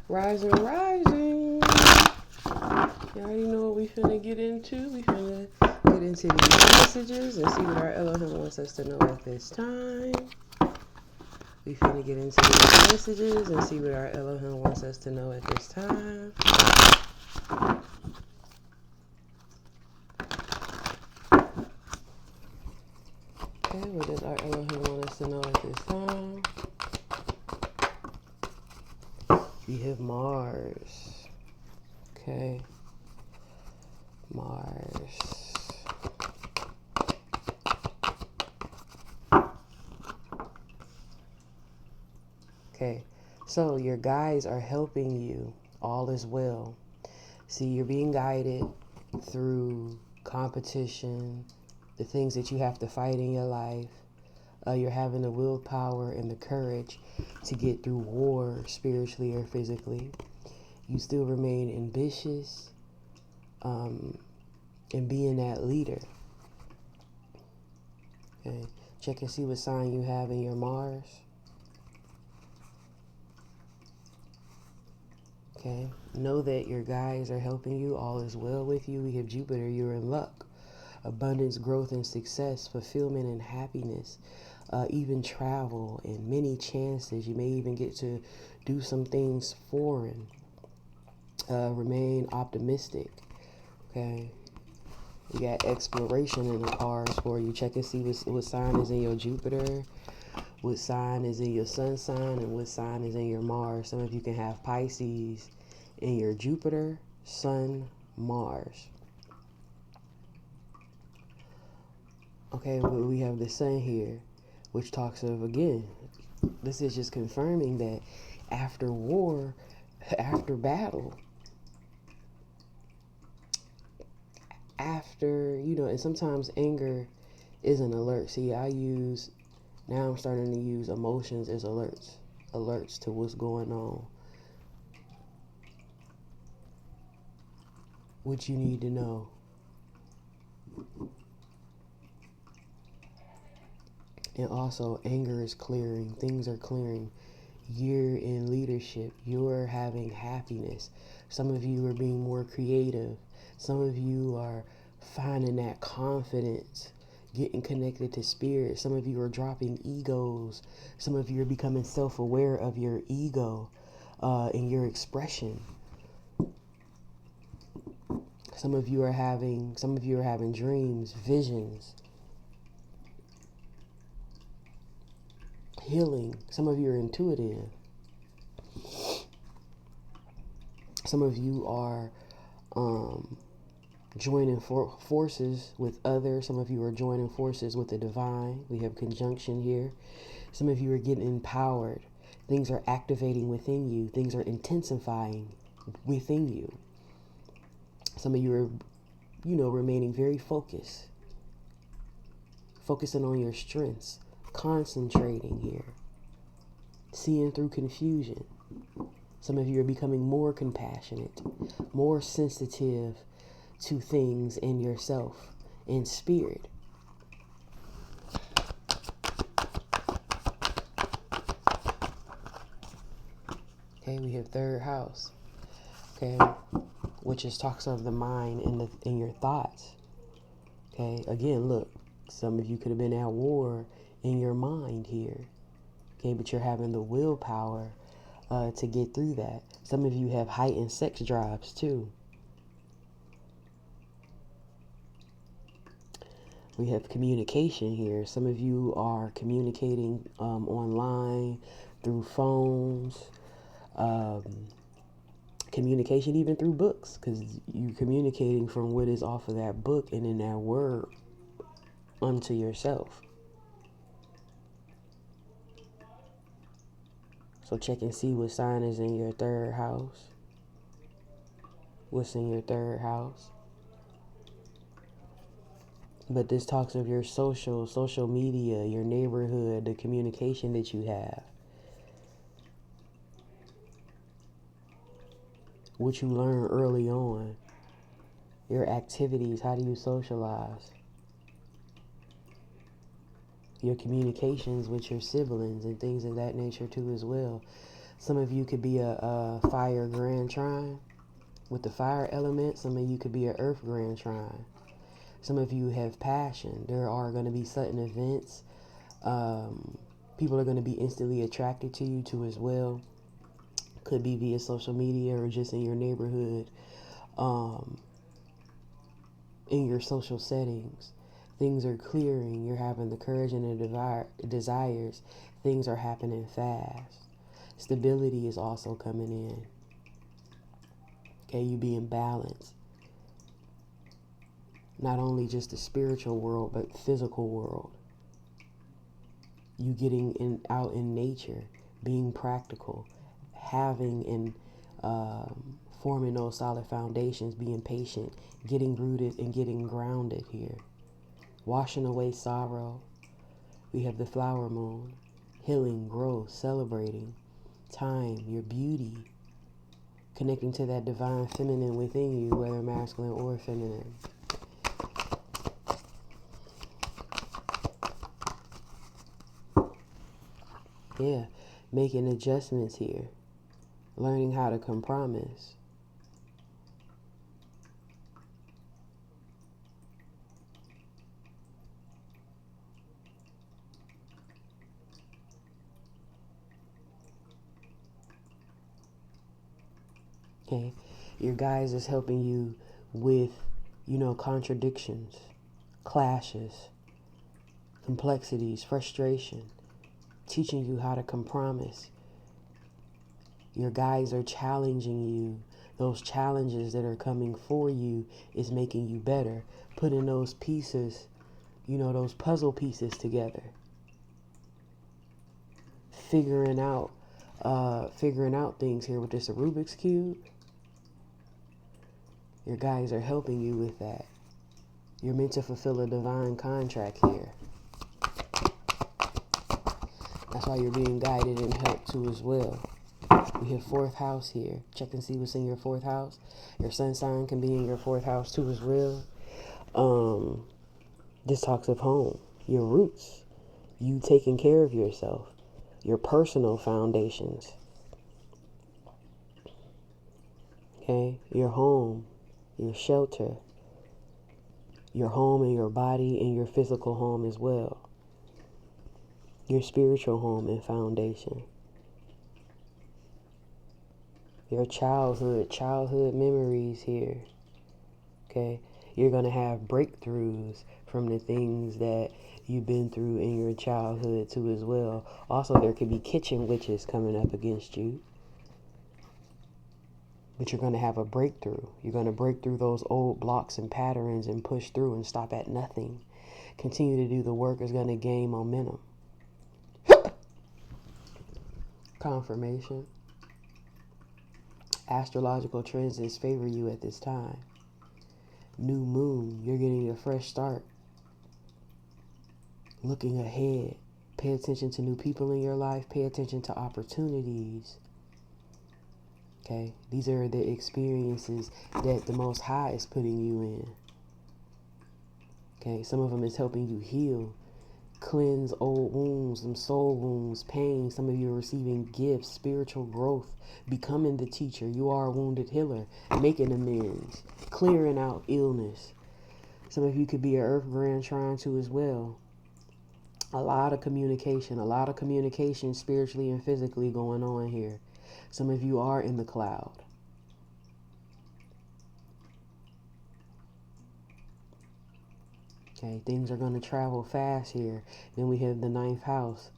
Rising, rising. You already know what we finna get into. We finna get into these messages and see what our Elohim wants us to know at this time. We finna get into these messages and see what our Elohim wants us to know at this time. Okay, what does our Elohim want us to know at this time? We have Mars. Okay. Mars. Okay. So your guides are helping you. All is well. See, you're being guided through competition, the things that you have to fight in your life. You're having the willpower and the courage to get through war spiritually or physically. You still remain ambitious and being that leader. Okay. Check and see what sign you have in your Mars. Okay. Know that your guides are helping you. All is well with you. We have Jupiter. You're in luck. Abundance, growth, and success, fulfillment, and happiness. Even travel and many chances. You may even get to do some things foreign. Remain optimistic. Okay. We got exploration in the cards for you. Check and see what sign is in your Jupiter, what sign is in your sun sign, and what sign is in your Mars. Some of you can have Pisces in your Jupiter, Sun, Mars. Okay, but we have the Sun here, which talks of, again, this is just confirming that after war, after battle, after, and sometimes anger is an alert. See, now I'm starting to use emotions as alerts to what's going on, what you need to know. And also, anger is clearing, things are clearing. You're in leadership, you're having happiness. Some of you are being more creative. Some of you are finding that confidence, getting connected to spirit. Some of you are dropping egos. Some of you are becoming self-aware of your ego and your expression. Some of you are having dreams, visions, healing. Some of you are intuitive. Some of you are joining forces with others. Some of you are joining forces with the divine. We have conjunction here. Some of you are getting empowered. Things are activating within you. Things are intensifying within you. Some of you are, remaining very focused. Focusing on your strengths. Concentrating here. Seeing through confusion. Some of you are becoming more compassionate, more sensitive to things in yourself, in spirit. Okay, we have third house. Okay, which is talks of the mind and in your thoughts. Okay, again, look, some of you could have been at war in your mind here. Okay, but you're having the willpower to get through that. Some of you have heightened sex drives too. We have communication here. Some of you are communicating online, through phones, communication even through books, because you're communicating from what is off of that book and in that word unto yourself. So check and see what sign is in your third house. What's in your third house? But this talks of your social media, your neighborhood, the communication that you have. What you learn early on. Your activities, how do you socialize? Your communications with your siblings and things of that nature too as well. Some of you could be a fire grand trine with the fire element. Some of you could be an earth grand trine. Some of you have passion. There are going to be sudden events. People are going to be instantly attracted to you too as well. Could be via social media or just in your neighborhood, in your social settings. Things are clearing. You're having the courage and the desires. Things are happening fast. Stability is also coming in. Okay, you being balanced. Not only just the spiritual world, but physical world. You getting out in nature, being practical, having and forming those solid foundations, being patient, getting rooted and getting grounded here. Washing away sorrow. We have the flower moon. Healing, growth, celebrating, time, your beauty. Connecting to that divine feminine within you, whether masculine or feminine. Yeah, making adjustments here. Learning how to compromise. Okay, your guides is helping you with, contradictions, clashes, complexities, frustration, teaching you how to compromise. Your guides are challenging you. Those challenges that are coming for you is making you better. Putting those pieces, those puzzle pieces together. Figuring out things here with this Rubik's Cube. Your guides are helping you with that. You're meant to fulfill a divine contract here. That's why you're being guided and helped too as well. We have 4th house here. Check and see what's in your 4th house. Your sun sign can be in your 4th house too as well. This talks of home, your roots, you taking care of yourself, your personal foundations. Okay, your home, your shelter, your home and your body and your physical home as well. Your spiritual home and foundation. Your childhood memories here. Okay, you're going to have breakthroughs from the things that you've been through in your childhood too as well. Also, there could be kitchen witches coming up against you. But you're going to have a breakthrough. You're going to break through those old blocks and patterns and push through and stop at nothing. Continue to do the work is going to gain momentum. Confirmation. Astrological transits favor you at this time. New moon, you're getting a fresh start. Looking ahead. Pay attention to new people in your life. Pay attention to opportunities. Okay, these are the experiences that the Most High is putting you in. Okay, some of them is helping you heal, cleanse old wounds, some soul wounds, pain. Some of you are receiving gifts, spiritual growth, becoming the teacher. You are a wounded healer, making amends, clearing out illness. Some of you could be an earth grand trine too as well. A lot of communication spiritually and physically going on here. Some of you are in the cloud. Okay, things are going to travel fast here. Then we have the 9th house,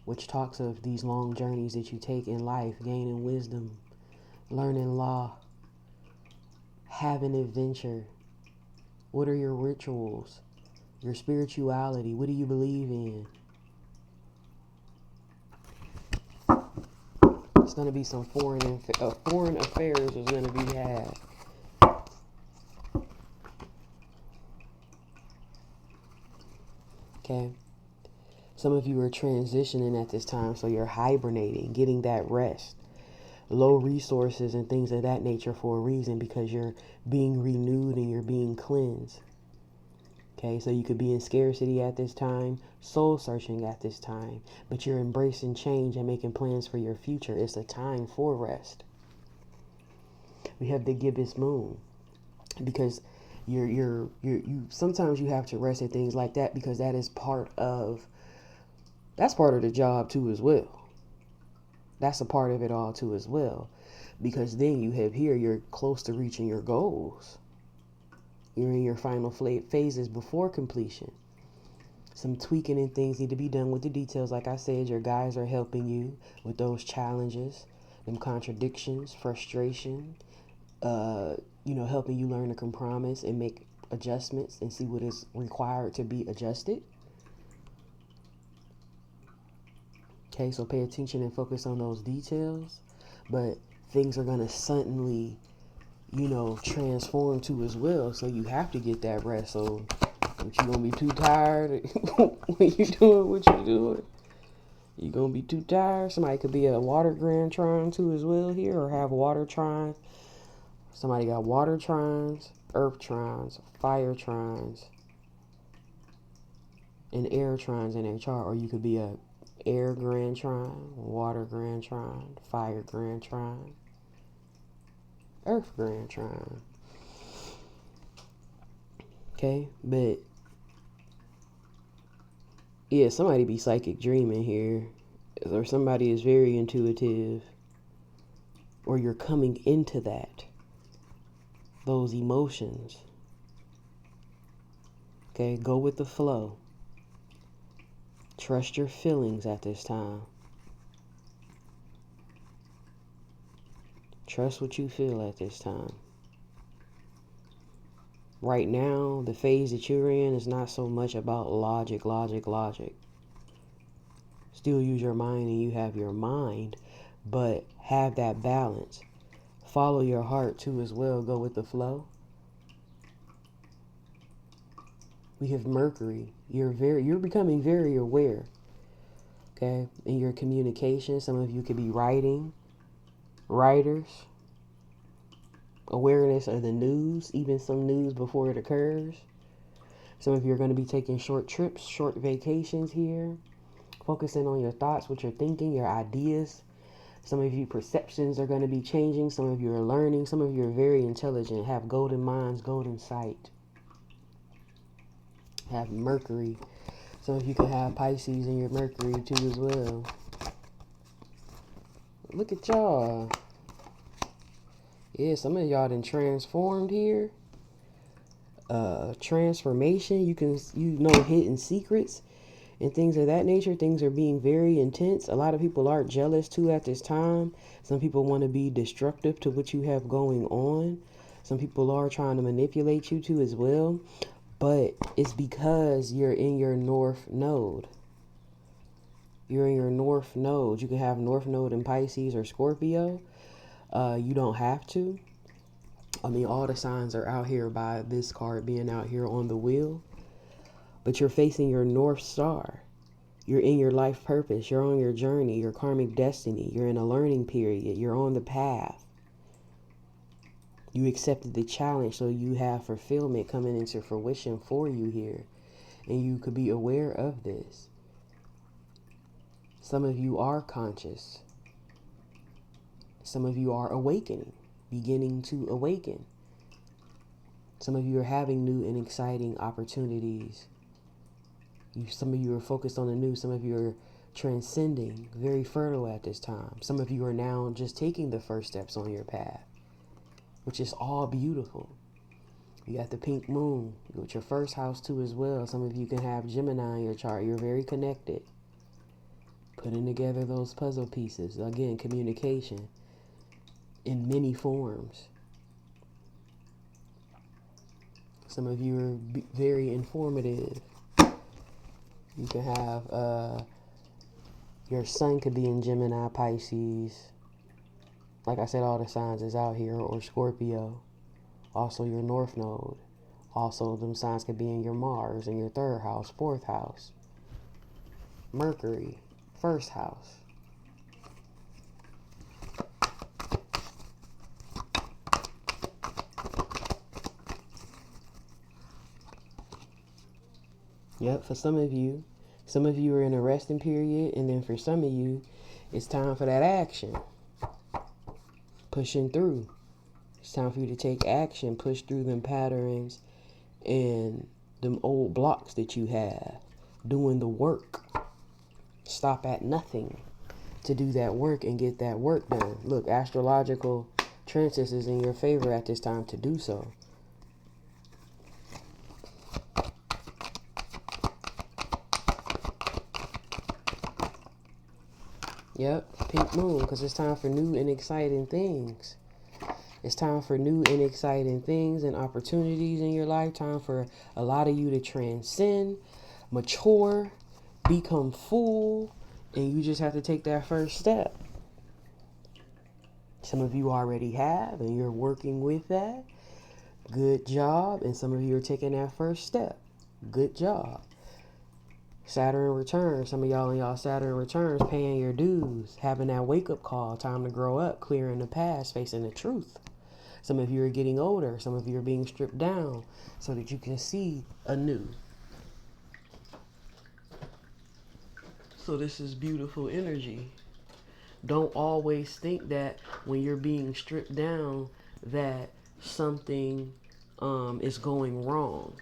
which talks of these long journeys that you take in life, gaining wisdom, learning law, having adventure. What are your rituals? Your spirituality? What do you believe in? It's going to be some foreign affairs is going to be had. Okay. Some of you are transitioning at this time, so you're hibernating, getting that rest. Low resources and things of that nature for a reason, because you're being renewed and you're being cleansed. Okay, so you could be in scarcity at this time, soul searching at this time, but you're embracing change and making plans for your future. It's a time for rest. We have the gibbous moon, because you sometimes you have to rest and things like that, because that's part of the job too as well. That's a part of it all too as well, because then you have here, you're close to reaching your goals. You're in your final phases before completion. Some tweaking and things need to be done with the details. Like I said, your guys are helping you with those challenges, them contradictions, frustration, helping you learn to compromise and make adjustments and see what is required to be adjusted. Okay, so pay attention and focus on those details. But things are going to suddenly, transform too as well. So you have to get that rest. So but you going to be too tired when you're doing what you're doing. You're going to be too tired. Somebody could be a water grand trine too as well here, or have water trines. Somebody got water trines, earth trines, fire trines, and air trines in their chart. Or you could be a air grand trine, water grand trine, fire grand trine, earth grand trine. Okay, but yeah, somebody be psychic dreaming here, or somebody is very intuitive, or you're coming into those emotions. Okay, go with the flow. Trust your feelings at this time. Trust what you feel at this time. Right now, the phase that you're in is not so much about logic. Still use your mind and you have your mind, but have that balance. Follow your heart too as well. Go with the flow. We have Mercury. You're becoming very aware. Okay, in your communication, some of you could be writers. Awareness of the news, even some news before it occurs. Some of you are going to be taking short trips, short vacations here, focusing on your thoughts, what you're thinking, your ideas. Some of you, perceptions are going to be changing. Some of you are learning. Some of you are very intelligent, have golden minds, golden sight. Have Mercury. Some of you can have Pisces in your Mercury too as well. Look at y'all. Yeah, some of y'all done transformed here. Transformation. You can, hidden secrets and things of that nature. Things are being very intense. A lot of people are jealous too at this time. Some people want to be destructive to what you have going on. Some people are trying to manipulate you too as well. But it's because you're in your North Node. You're in your North Node. You can have North Node in Pisces or Scorpio. You don't have to. I mean, all the signs are out here by this card being out here on the wheel. But you're facing your North Star. You're in your life purpose. You're on your journey, your karmic destiny. You're in a learning period. You're on the path. You accepted the challenge, so you have fulfillment coming into fruition for you here. And you could be aware of this. Some of you are conscious. Some of you are awakening, beginning to awaken. Some of you are having new and exciting opportunities. Some of you are focused on the new. Some of you are transcending, very fertile at this time. Some of you are now just taking the first steps on your path, which is all beautiful. You got the pink moon with your first house too as well. Some of you can have Gemini in your chart. You're very connected. Putting together those puzzle pieces. Again, communication in many forms. Some of you are very informative. You can have your sun could be in Gemini, Pisces. Like I said, all the signs is out here, or Scorpio. Also your North Node. Also, them signs could be in your Mars, in your third house, fourth house. Mercury, first house. Yep, for some of you are in a resting period, and then for some of you, it's time for that action. Pushing through. It's time for you to take action, push through them patterns and them old blocks that you have. Doing the work. Stop at nothing to do that work and get that work done. Look, astrological transits is in your favor at this time to do so. Yep, pink moon, because it's time for new and exciting things. It's time for new and exciting things and opportunities in your lifetime for a lot of you to transcend, mature, become full, and you just have to take that first step. Some of you already have, and you're working with that. Good job. And some of you are taking that first step. Good job. Saturn Return. Some of y'all in y'all Saturn Returns paying your dues, having that wake-up call, time to grow up, clearing the past, facing the truth. Some of you are getting older. Some of you are being stripped down so that you can see anew. So this is beautiful energy. Don't always think that when you're being stripped down that something is going wrong.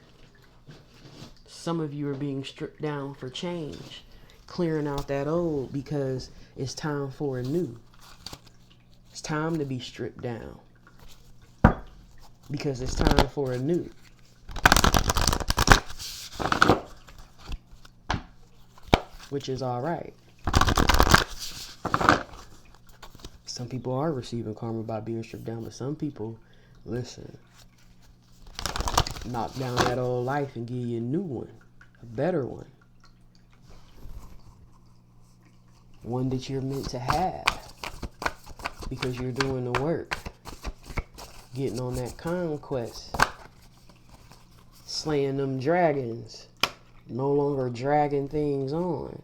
Some of you are being stripped down for change, clearing out that old because it's time for a new. It's time to be stripped down because it's time for a new. Which is all right. Some people are receiving karma by being stripped down, but some people, listen, knock down that old life and give you a new one, a better one. One that you're meant to have because you're doing the work, getting on that conquest, slaying them dragons, no longer dragging things on.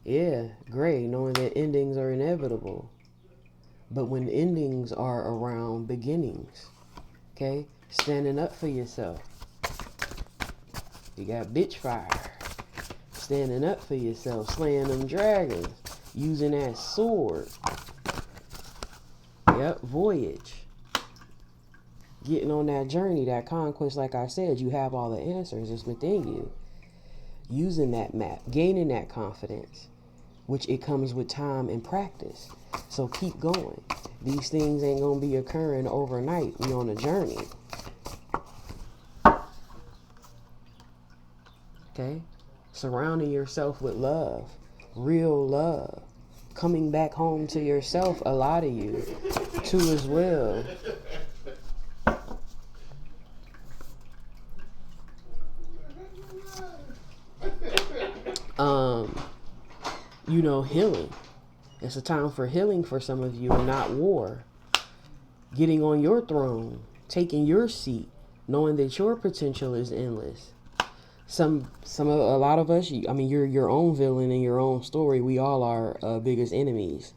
Yeah, great, knowing that endings are inevitable. But when endings are around beginnings, okay? Standing up for yourself. You got bitch fire. Standing up for yourself, slaying them dragons, using that sword. Yep, voyage. Getting on that journey, that conquest, like I said, you have all the answers. It's within you. Using that map, gaining that confidence, which it comes with time and practice. So keep going. These things ain't gonna be occurring overnight. We on a journey. Okay? Surrounding yourself with love. Real love. Coming back home to yourself, a lot of you, too, as well. Healing. It's a time for healing for some of you and not war. Getting on your throne, taking your seat, knowing that your potential is endless. A lot of us, you're your own villain in your own story. We all are biggest enemies.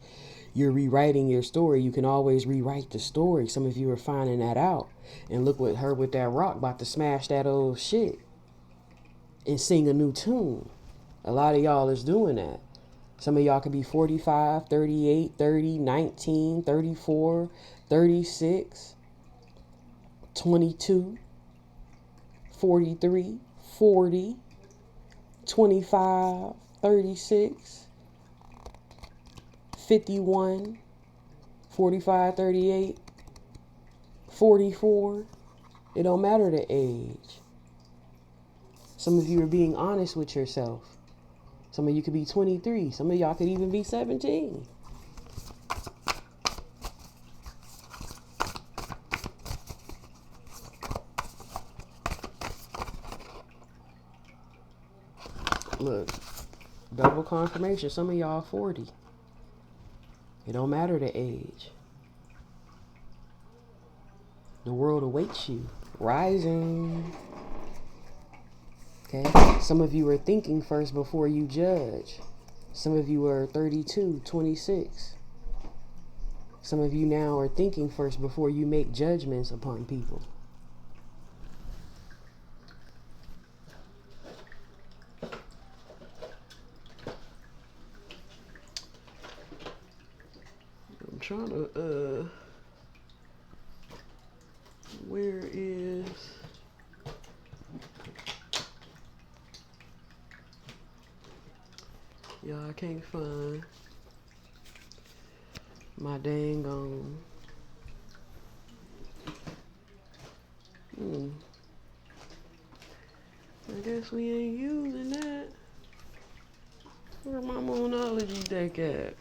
You're rewriting your story. You can always rewrite the story. Some of you are finding that out. And look what her with that rock about to smash that old shit and sing a new tune. A lot of y'all is doing that. Some of y'all could be 45, 38, 30, 19, 34, 36, 22, 43, 40, 25, 36, 51, 45, 38, 44. It don't matter the age. Some of you are being honest with yourself. Some of you could be 23. Some of y'all could even be 17. Look, double confirmation. Some of y'all 40. It don't matter the age. The world awaits you. Rising. Okay? Some of you are thinking first before you judge. Some of you are 32, 26. Some of you now are thinking first before you make judgments upon people. I'm trying to, where is, y'all, I can't find my dang on, I guess we ain't using that. Where my Moonology deck at?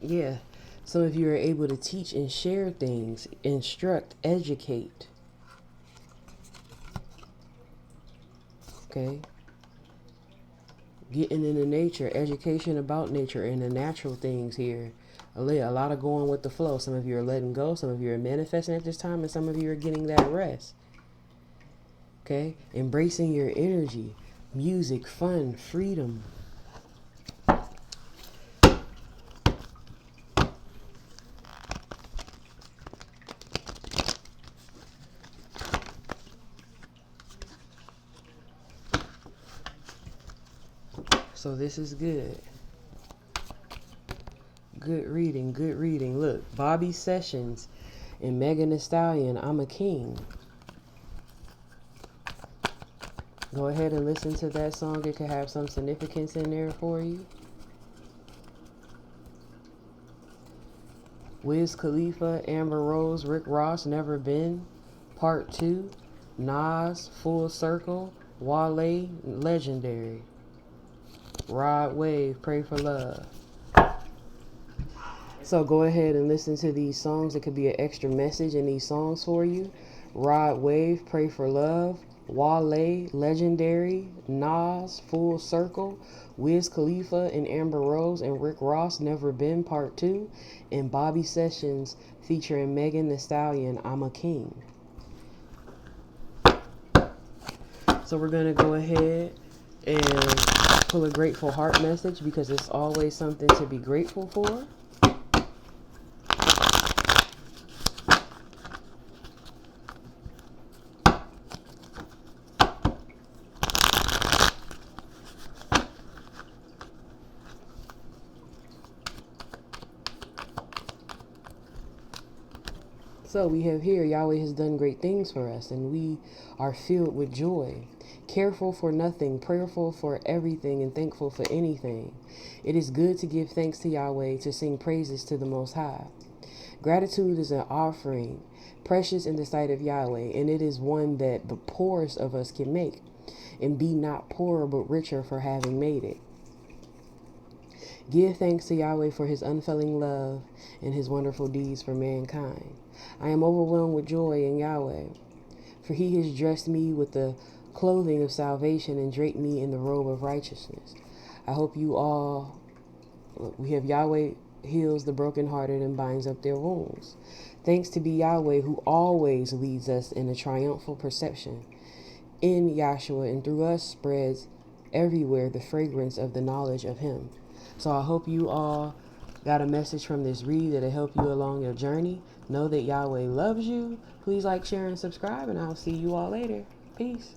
Yeah, some of you are able to teach and share things, instruct, educate. Okay? Getting into nature, education about nature and the natural things here. A lot of going with the flow. Some of you are letting go, some of you are manifesting at this time, and some of you are getting that rest. Okay? Embracing your energy, music, fun, freedom. So this is good. Good reading, good reading. Look, Bobby Sessions and Megan Thee Stallion, I'm a King. Go ahead and listen to that song. It could have some significance in there for you. Wiz Khalifa, Amber Rose, Rick Ross, Never Been, Part 2, Nas, Full Circle, Wale, Legendary, Rod Wave, Pray for Love. So go ahead and listen to these songs. It could be an extra message in these songs for you. Rod Wave, Pray for Love, Wale, Legendary, Nas, Full Circle, Wiz Khalifa and Amber Rose and Rick Ross, Never Been, Part 2, and Bobby Sessions featuring Megan Thee Stallion, I'm a King. So we're going to go ahead and pull a grateful heart message because it's always something to be grateful for. So we have here, Yahweh has done great things for us, and we are filled with joy. Careful for nothing, prayerful for everything, and thankful for anything. It is good to give thanks to Yahweh, to sing praises to the Most High. Gratitude is an offering, precious in the sight of Yahweh, and it is one that the poorest of us can make, and be not poorer but richer for having made it. Give thanks to Yahweh for his unfailing love and his wonderful deeds for mankind. I am overwhelmed with joy in Yahweh, for he has dressed me with the clothing of salvation and draped me in the robe of righteousness. I hope you all, we have Yahweh heals the brokenhearted and binds up their wounds. Thanks to be Yahweh who always leads us in a triumphal perception. In Yahshua and through us spreads everywhere the fragrance of the knowledge of him. So I hope you all got a message from this read that'll help you along your journey. Know that Yahweh loves you. Please like, share, and subscribe, and I'll see you all later. Peace.